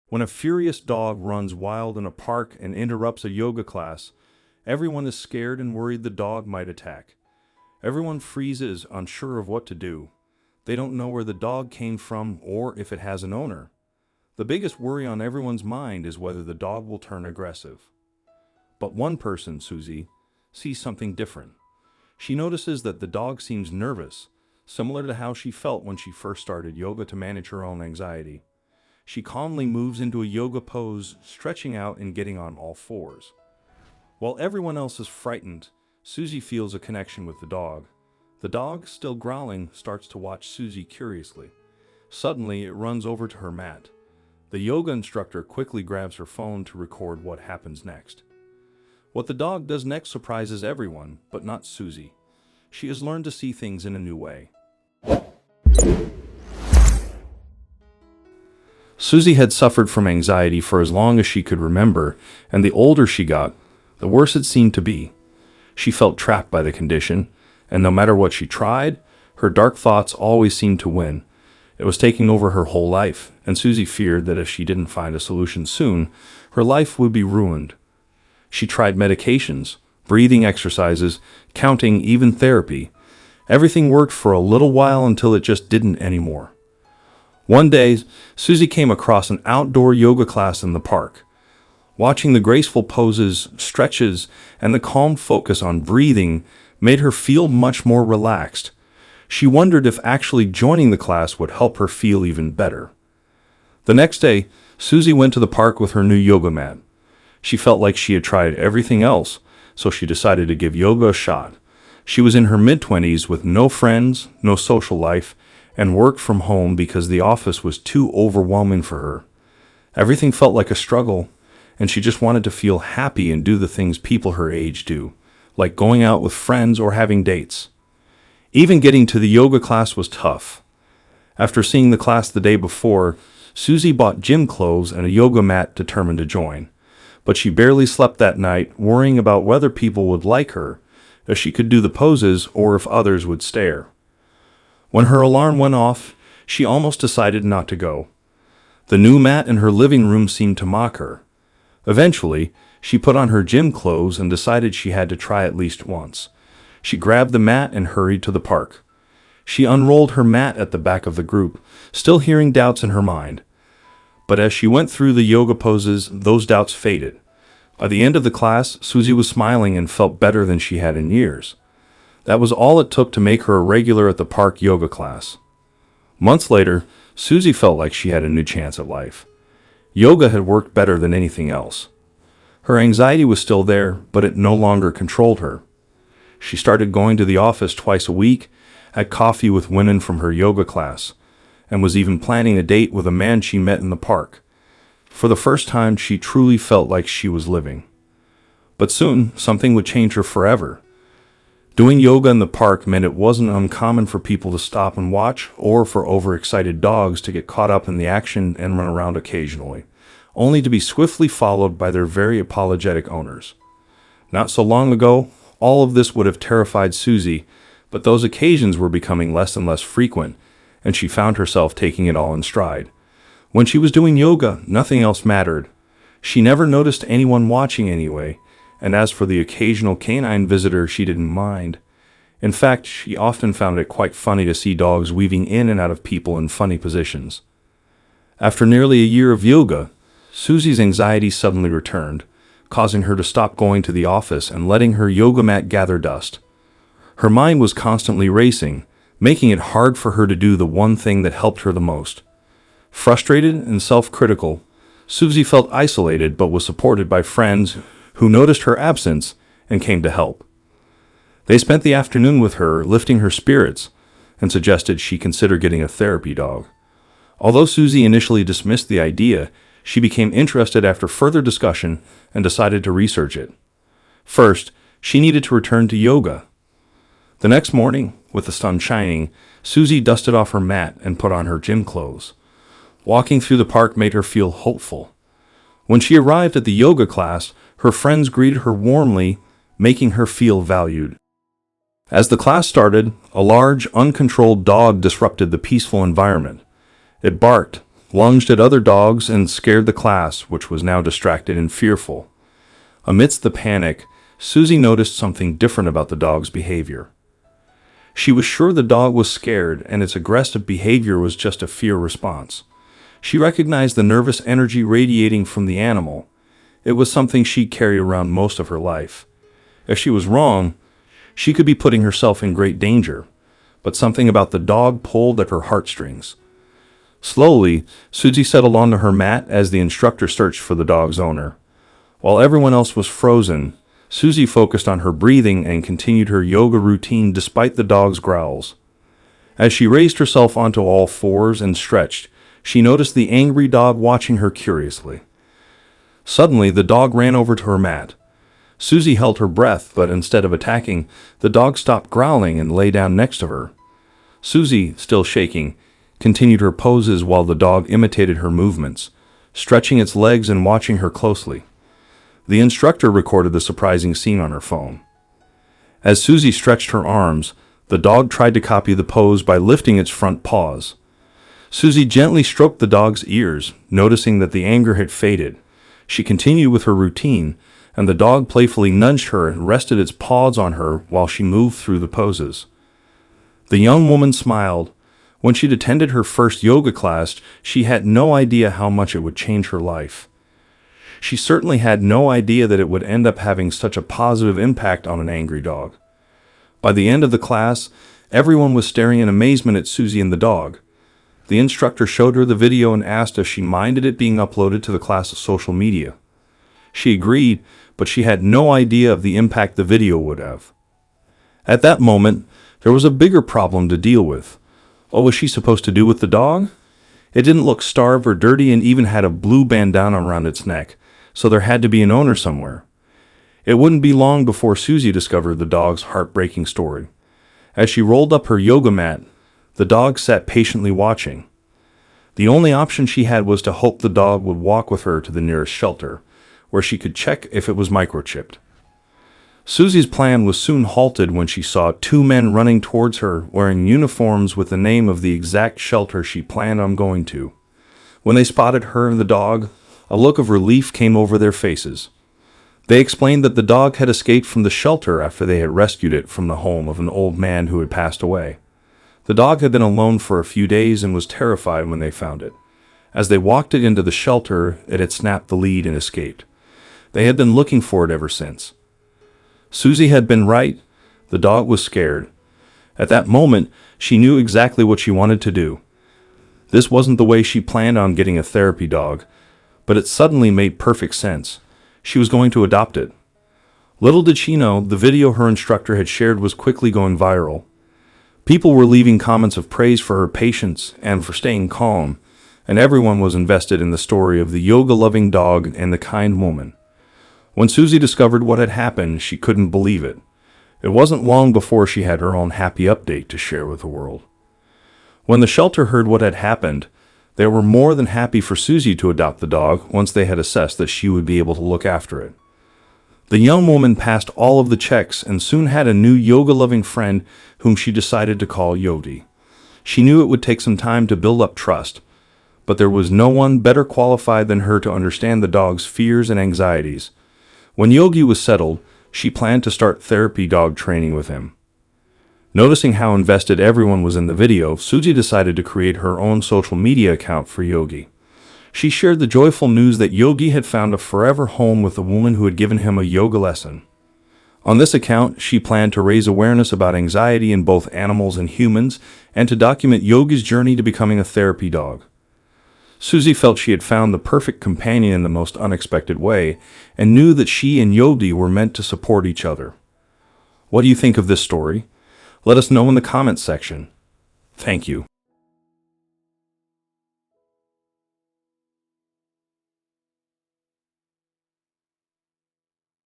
When a furious dog runs wild in a park and interrupts a yoga class, everyone is scared and worried the dog might attack. Everyone freezes, unsure of what to do. They don't know where the dog came from or if it has an owner. The biggest worry on everyone's mind is whether the dog will turn aggressive. But one person, Susie, sees something different. She notices that the dog seems nervous, similar to how she felt when she first started yoga to manage her own anxiety. She calmly moves into a yoga pose, stretching out and getting on all fours. While everyone else is frightened, Susie feels a connection with the dog. The dog, still growling, starts to watch Susie curiously. Suddenly, it runs over to her mat. The yoga instructor quickly grabs her phone to record what happens next. What the dog does next surprises everyone, but not Susie. She has learned to see things in a new way. Susie had suffered from anxiety for as long as she could remember, and the older she got, the worse it seemed to be. She felt trapped by the condition, and no matter what she tried, her dark thoughts always seemed to win. It was taking over her whole life, and Susie feared that if she didn't find a solution soon, her life would be ruined. She tried medications, breathing exercises, counting, even therapy. Everything worked for a little while until it just didn't anymore. One day, Susie came across an outdoor yoga class in the park. Watching the graceful poses, stretches, and the calm focus on breathing made her feel much more relaxed. She wondered if actually joining the class would help her feel even better. The next day, Susie went to the park with her new yoga mat. She felt like she had tried everything else, so she decided to give yoga a shot. She was in her mid-20s with no friends, no social life, and worked from home because the office was too overwhelming for her. Everything felt like a struggle, and she just wanted to feel happy and do the things people her age do, like going out with friends or having dates. Even getting to the yoga class was tough. After seeing the class the day before, Susie bought gym clothes and a yoga mat determined to join. But she barely slept that night, worrying about whether people would like her, if she could do the poses, or if others would stare. When her alarm went off, she almost decided not to go. The new mat in her living room seemed to mock her. Eventually, she put on her gym clothes and decided she had to try at least once. She grabbed the mat and hurried to the park. She unrolled her mat at the back of the group, still hearing doubts in her mind. But as she went through the yoga poses, those doubts faded. By the end of the class, Susie was smiling and felt better than she had in years. That was all it took to make her a regular at the park yoga class. Months later, Susie felt like she had a new chance at life. Yoga had worked better than anything else. Her anxiety was still there, but it no longer controlled her. She started going to the office twice a week, had coffee with women from her yoga class, and was even planning a date with a man she met in the park. For the first time, she truly felt like she was living. But soon, something would change her forever. Doing yoga in the park meant it wasn't uncommon for people to stop and watch, or for overexcited dogs to get caught up in the action and run around occasionally, only to be swiftly followed by their very apologetic owners. Not so long ago, all of this would have terrified Susie, but those occasions were becoming less and less frequent, and she found herself taking it all in stride. When she was doing yoga, nothing else mattered. She never noticed anyone watching anyway, and as for the occasional canine visitor, she didn't mind. In fact, she often found it quite funny to see dogs weaving in and out of people in funny positions. After nearly a year of yoga, Susie's anxiety suddenly returned, causing her to stop going to the office and letting her yoga mat gather dust. Her mind was constantly racing, making it hard for her to do the one thing that helped her the most. Frustrated and self-critical, Susie felt isolated but was supported by friends who noticed her absence and came to help. They spent the afternoon with her, lifting her spirits, and suggested she consider getting a therapy dog. Although Susie initially dismissed the idea, she became interested after further discussion and decided to research it. First, she needed to return to yoga. The next morning, with the sun shining, Susie dusted off her mat and put on her gym clothes. Walking through the park made her feel hopeful. When she arrived at the yoga class, her friends greeted her warmly, making her feel valued. As the class started, a large, uncontrolled dog disrupted the peaceful environment. It barked, lunged at other dogs, and scared the class, which was now distracted and fearful. Amidst the panic, Susie noticed something different about the dog's behavior. She was sure the dog was scared, and its aggressive behavior was just a fear response. She recognized the nervous energy radiating from the animal. It was something she'd carried around most of her life. If she was wrong, she could be putting herself in great danger, but something about the dog pulled at her heartstrings. Slowly, Susie settled onto her mat as the instructor searched for the dog's owner. While everyone else was frozen, Susie focused on her breathing and continued her yoga routine despite the dog's growls. As she raised herself onto all fours and stretched, she noticed the angry dog watching her curiously. Suddenly, the dog ran over to her mat. Susie held her breath, but instead of attacking, the dog stopped growling and lay down next to her. Susie, still shaking, continued her poses while the dog imitated her movements, stretching its legs and watching her closely. The instructor recorded the surprising scene on her phone. As Susie stretched her arms, the dog tried to copy the pose by lifting its front paws. Susie gently stroked the dog's ears, noticing that the anger had faded. She continued with her routine, and the dog playfully nudged her and rested its paws on her while she moved through the poses. The young woman smiled. When she'd attended her first yoga class, she had no idea how much it would change her life. She certainly had no idea that it would end up having such a positive impact on an angry dog. By the end of the class, everyone was staring in amazement at Susie and the dog. The instructor showed her the video and asked if she minded it being uploaded to the class's social media. She agreed, but she had no idea of the impact the video would have. At that moment, there was a bigger problem to deal with. What was she supposed to do with the dog? It didn't look starved or dirty and even had a blue bandana around its neck, so there had to be an owner somewhere. It wouldn't be long before Susie discovered the dog's heartbreaking story. As she rolled up her yoga mat, the dog sat patiently watching. The only option she had was to hope the dog would walk with her to the nearest shelter, where she could check if it was microchipped. Susie's plan was soon halted when she saw two men running towards her wearing uniforms with the name of the exact shelter she planned on going to. When they spotted her and the dog, a look of relief came over their faces. They explained that the dog had escaped from the shelter after they had rescued it from the home of an old man who had passed away. The dog had been alone for a few days and was terrified when they found it. As they walked it into the shelter, it had snapped the lead and escaped. They had been looking for it ever since. Susie had been right. The dog was scared. At that moment, she knew exactly what she wanted to do. This wasn't the way she planned on getting a therapy dog, but it suddenly made perfect sense. She was going to adopt it. Little did she know, the video her instructor had shared was quickly going viral. People were leaving comments of praise for her patience and for staying calm, and everyone was invested in the story of the yoga-loving dog and the kind woman. When Susie discovered what had happened, she couldn't believe it. It wasn't long before she had her own happy update to share with the world. When the shelter heard what had happened, they were more than happy for Susie to adopt the dog once they had assessed that she would be able to look after it. The young woman passed all of the checks and soon had a new yoga-loving friend whom she decided to call Yogi. She knew it would take some time to build up trust, but there was no one better qualified than her to understand the dog's fears and anxieties. When Yogi was settled, she planned to start therapy dog training with him. Noticing how invested everyone was in the video, Susie decided to create her own social media account for Yogi. She shared the joyful news that Yogi had found a forever home with the woman who had given him a yoga lesson. On this account, she planned to raise awareness about anxiety in both animals and humans, and to document Yogi's journey to becoming a therapy dog. Susie felt she had found the perfect companion in the most unexpected way, and knew that she and Yogi were meant to support each other. What do you think of this story? Let us know in the comments section. Thank you.